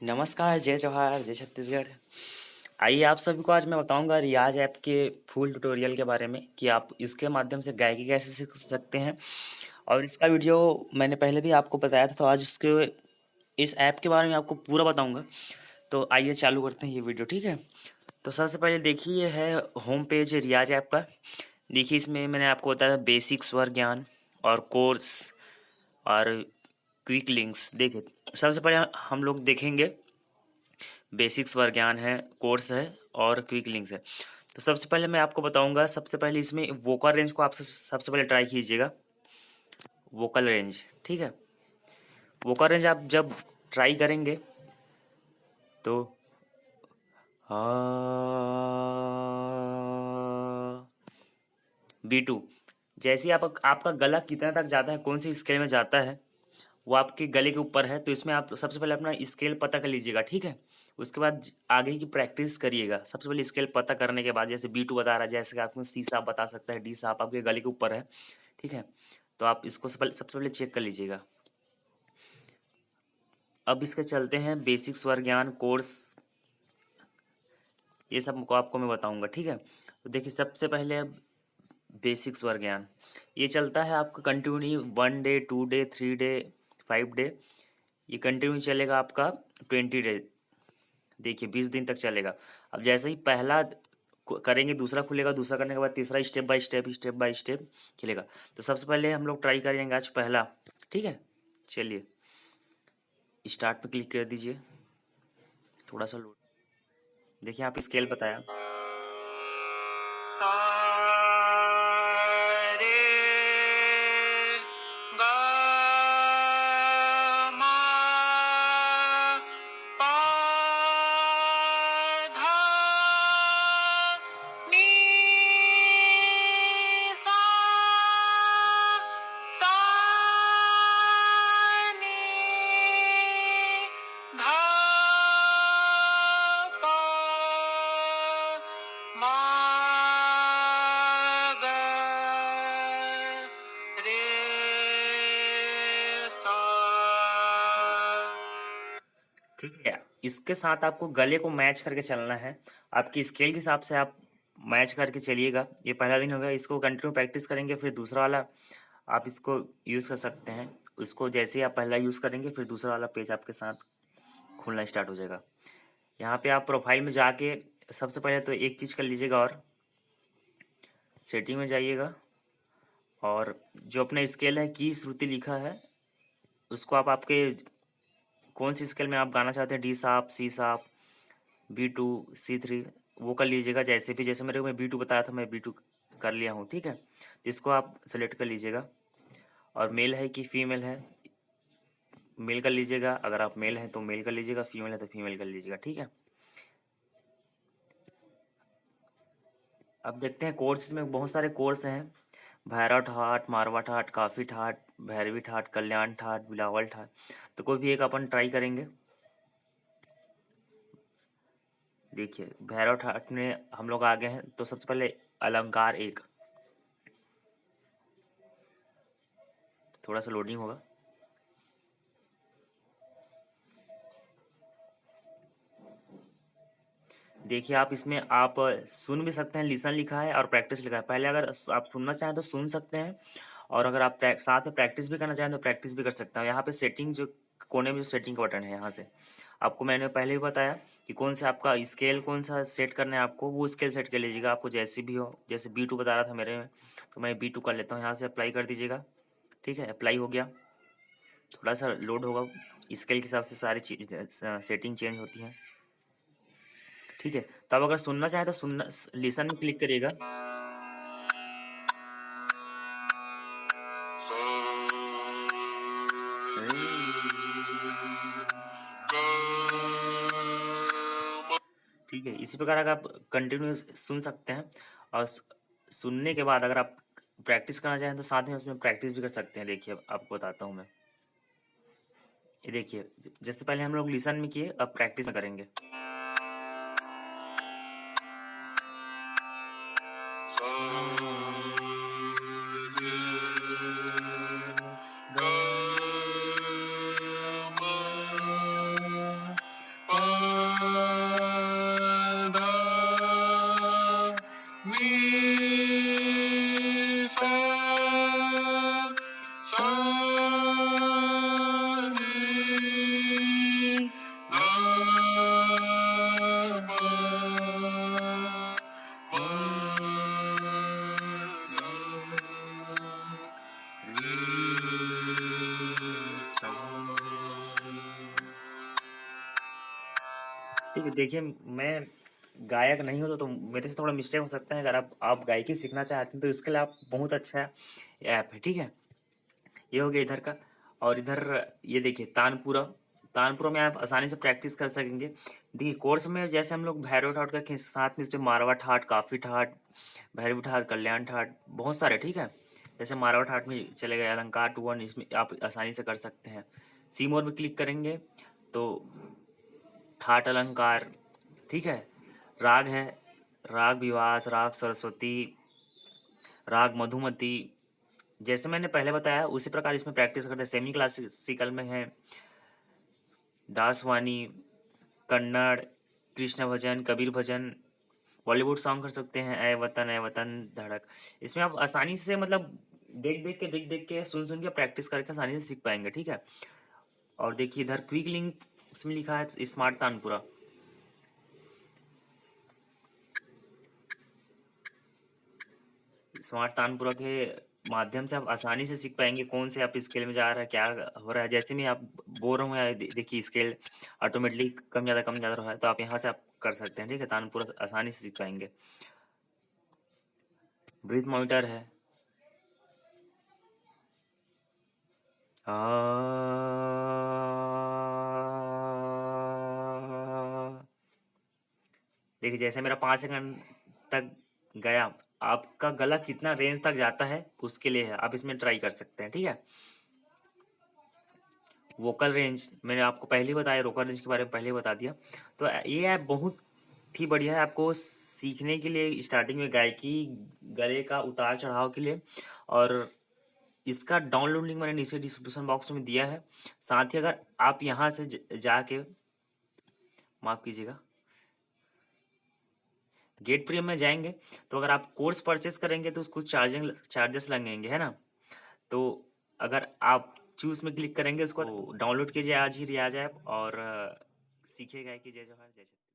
नमस्कार, जय जवाहर, जय छत्तीसगढ़। आइए आप सभी को आज मैं बताऊंगा रियाज ऐप के फुल ट्यूटोरियल के बारे में कि आप इसके माध्यम से गायकी कैसे सीख सकते हैं। और इसका वीडियो मैंने पहले भी आपको बताया था, तो आज इस ऐप के बारे में आपको पूरा बताऊंगा। तो आइए चालू करते हैं ये वीडियो, ठीक है। तो सबसे पहले देखिए, ये है होम पेज रियाज ऐप का। देखिए, इसमें मैंने आपको बताया बेसिक स्वर ज्ञान और कोर्स और क्विक लिंक्स। देखिए, सबसे पहले हम लोग देखेंगे बेसिक स्वर ज्ञान है, कोर्स है और क्विक लिंक्स है। तो सबसे पहले मैं आपको बताऊंगा, सबसे पहले इसमें वोकल रेंज को आप सबसे पहले ट्राई कीजिएगा। वोकल रेंज, ठीक है। वोकल रेंज आप जब ट्राई करेंगे तो B2, जैसे ही आपका गला कितना तक जाता है, कौन सी स्केल में जाता है, वो आपके गले के ऊपर है। तो इसमें आप सबसे पहले अपना स्केल पता कर लीजिएगा, ठीक है। उसके बाद आगे की प्रैक्टिस करिएगा। सबसे पहले स्केल पता करने के बाद, जैसे B2 बता रहा है, जैसे कि आपको C शार्प बता सकता है, D शार्प आपके गले के ऊपर है, ठीक है। तो आप इसको सबसे पहले चेक कर लीजिएगा। अब इसके चलते हैं बेसिक स्वर ज्ञान, कोर्स, ये सब को आपको मैं बताऊंगा, ठीक है। तो देखिए, सबसे पहले बेसिक स्वर ज्ञान ये चलता है आपका continue 1 day, 2 day, 3 day, 5 day. ये कंटिन्यू चलेगा आपका 20 डे। देखिए, 20 दिन तक चलेगा। अब जैसे ही पहला करेंगे, दूसरा खुलेगा, दूसरा करने के बाद तीसरा, स्टेप बाय स्टेप चलेगा। तो सबसे पहले हम लोग ट्राई करेंगे आज पहला, ठीक है। चलिए, स्टार्ट पे क्लिक कर दीजिए। थोड़ा सा लोड। देखिए, आप स्केल बताया। ठीक है, इसके साथ आपको गले को मैच करके चलना है। आपकी स्केल के हिसाब से आप मैच करके चलिएगा। ये पहला दिन होगा, इसको कंटिन्यू प्रैक्टिस करेंगे, फिर दूसरा वाला आप इसको यूज़ कर सकते हैं। इसको जैसे ही आप पहला यूज़ करेंगे, फिर दूसरा वाला पेज आपके साथ खुलना स्टार्ट हो जाएगा। यहाँ पे आप प्रोफाइल में जाके सबसे पहले तो एक चीज़ कर लीजिएगा, और सेटिंग में जाइएगा, और जो अपना स्केल है, की श्रुति लिखा है, उसको आप आपके कौन सी स्केल में आप गाना चाहते हैं, D sharp, C sharp, B2, C3, वो कर लीजिएगा। जैसे भी, जैसे मेरे को मैं B2 बताया था, मैं B2 कर लिया हूँ, ठीक है। तो इसको आप सेलेक्ट कर लीजिएगा, और मेल है कि फीमेल है, मेल कर लीजिएगा। अगर आप मेल हैं तो मेल कर लीजिएगा, फीमेल है तो फीमेल कर लीजिएगा, ठीक है। अब देखते हैं कोर्स में बहुत सारे कोर्स हैं। भैरव ठाट, मारवा ठाट, काफी ठाट, भैरवी ठाट, कल्याण ठाट, बिलावल ठाट। तो कोई भी एक अपन ट्राई करेंगे। देखिए, भैरव ठाट में हम लोग आगे हैं, तो सबसे पहले अलंकार एक। थोड़ा सा लोडिंग होगा। देखिए, आप इसमें आप सुन भी सकते हैं, लिसन लिखा है और प्रैक्टिस लिखा है। पहले अगर आप सुनना चाहें तो सुन सकते हैं, और अगर आप साथ में प्रैक्टिस भी करना चाहें तो प्रैक्टिस भी कर सकते हैं। यहाँ पे सेटिंग, जो कोने में जो सेटिंग का बटन है, यहाँ से आपको मैंने पहले ही बताया कि कौन सा आपका स्केल, कौन सा सेट करना है आपको, वो स्केल सेट कर लीजिएगा। आपको जैसी भी हो, जैसे B2 बता रहा था मेरे में, तो मैं B2 कर लेता हूँ। यहाँ से अप्लाई कर दीजिएगा, ठीक है। अप्लाई हो गया, थोड़ा सा लोड होगा। स्केल के हिसाब से सारी चीज सेटिंग चेंज होती है, ठीक है। तो आप अगर सुनना चाहें तो सुनना, लिसन में क्लिक करिएगा। ठीक है, इसी प्रकार अगर आप कंटिन्यू सुन सकते हैं, और सुनने के बाद अगर आप प्रैक्टिस करना चाहें तो साथ में उसमें प्रैक्टिस भी कर सकते हैं। देखिए, आपको बताता हूँ मैं। ये देखिए, जैसे पहले हम लोग लिसन में किए, अब प्रैक्टिस में करेंगे। क्योंकि देखिए मैं गायक नहीं हूँ तो मेरे से थोड़ा मिस्टेक हो सकता है। अगर आप गायकी सीखना चाहते हैं तो इसके लिए आप बहुत अच्छा ऐप है, ठीक है। ये हो गया इधर का। और इधर ये देखिए तानपुरा। तानपुरा में आप आसानी से प्रैक्टिस कर सकेंगे। देखिए कोर्स में जैसे हम लोग भैरव ठाट का साथ में इस पे मारवा ठाट, काफी ठाट, भैरवी ठाट, कल्याण ठाट, बहुत सारे, ठीक है। जैसे मारवा ठाट में चले गए अलंकार टू वन, इसमें आप आसानी से कर सकते हैं। सी मोर में क्लिक करेंगे तो ठाट अलंकार, ठीक है। राग है, राग विवास, राग सरस्वती, राग मधुमती। जैसे मैंने पहले बताया उसी प्रकार इसमें प्रैक्टिस करते हैं। सेमी क्लासिकल में है दासवानी, कन्नड़, कृष्ण भजन, कबीर भजन, बॉलीवुड सॉन्ग कर सकते हैं, ऐ वतन धड़क। इसमें आप आसानी से मतलब देख देख के सुन के प्रैक्टिस करके आसानी से सीख पाएंगे, ठीक है। और देखिए इधर क्विक लिंक इसमें लिखा है स्मार्ट तानपुरा। स्मार्ट तानपुरा के माध्यम से आप आसानी से सीख पाएंगे कौन से आप स्केल में जा रहा है, क्या हो रहा है। जैसे में आप बोल रहा हूँ देखिए स्केल ऑटोमेटिकली कम ज़्यादा रहा है, तो आप यहाँ से आप कर सकते हैं, ठीक है। तानपुरा आसानी से सीख पाएंगे। ब्रीथ मॉनिटर है। देखिए जैसे मेरा 5 सेकंड तक गया, आपका गला कितना रेंज तक जाता है उसके लिए है, आप इसमें ट्राई कर सकते हैं, ठीक है। वोकल रेंज मैंने आपको पहले ही बताया, वोकल रेंज के बारे में पहले ही बता दिया। तो ये ऐप बहुत ही बढ़िया है आपको सीखने के लिए, स्टार्टिंग में गायकी, गले का उतार चढ़ाव के लिए। और इसका डाउनलोड लिंक मैंने नीचे डिस्क्रिप्शन बॉक्स में दिया है। साथ ही अगर आप यहाँ से जाके, माफ कीजिएगा, गेट प्रीमियम में जाएंगे तो अगर आप कोर्स परचेस करेंगे तो उसको चार्जेस लगेंगे, है ना। तो अगर आप चूज में क्लिक करेंगे उसको, डाउनलोड कीजिए आज ही रियाज ऐप और सीखिएगा कि जय जवाहर जय छत्तीसगढ़।